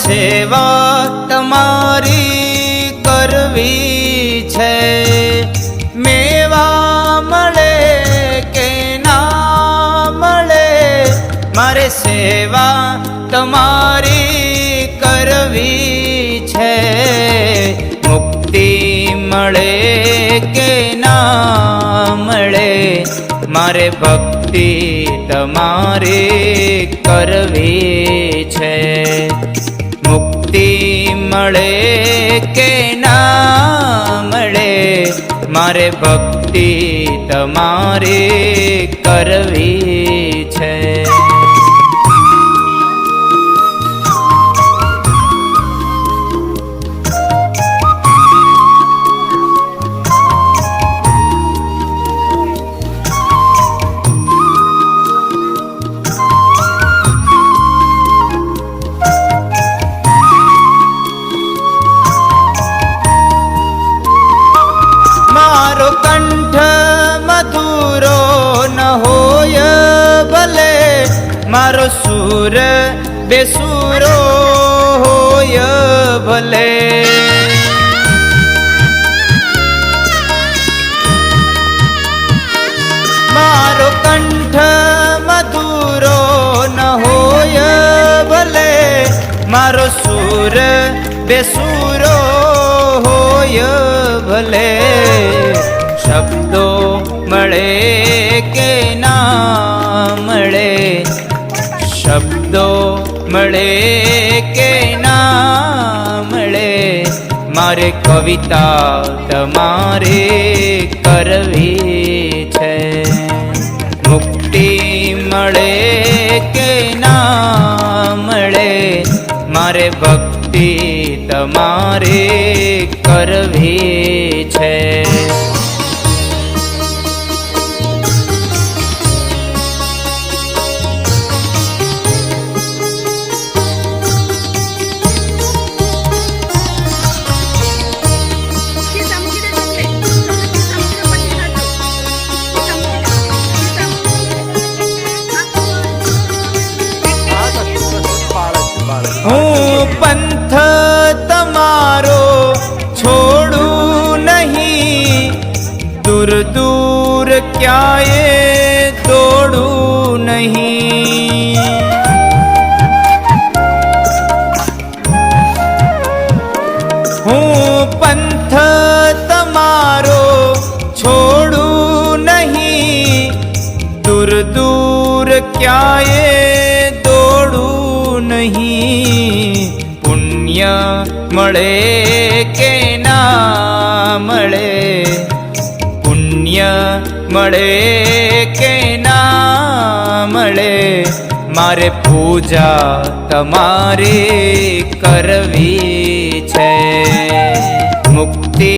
સેવા તમારી કરવી છે। મેવા મળે કે ના મળે, મારે સેવા તમારી કરવી છે। મુક્તિ મળે કે ના મળે, મારે ભક્તિ તમારી કરવી છે। મુક્તિ મળે કે ના મળે, મારે ભક્તિ તમારી કરવી છે। મારો કંઠ મધુરો ન હોય ભલે, મારો સુર બેસુરો હોય ભલે। મારો કંઠ મધુરો ન હોય ભલે, મારો સુર બેસુરો હોય ભલે। શબ્દો મળે કે ના મળે, શબ્દો મળે કે ના મળે, મારે કવિતા તમારે કરવી છે। મુક્તિ મળે કે ના મળે, મારે ભક્તિ તમારે કરવી છે। હું પંથ તમારો છોડું નહીં, દૂર દૂર ક્યાંય દોડું નહીં। હું પંથ તમારો છોડું નહીં, દૂર દૂર ક્યાંય દોડું નહીં। પુણ્ય મળે કે ના મળે, પુણ્ય મળે કે ના મળે, મારે પૂજા તમારી કરવી છે। મુક્તિ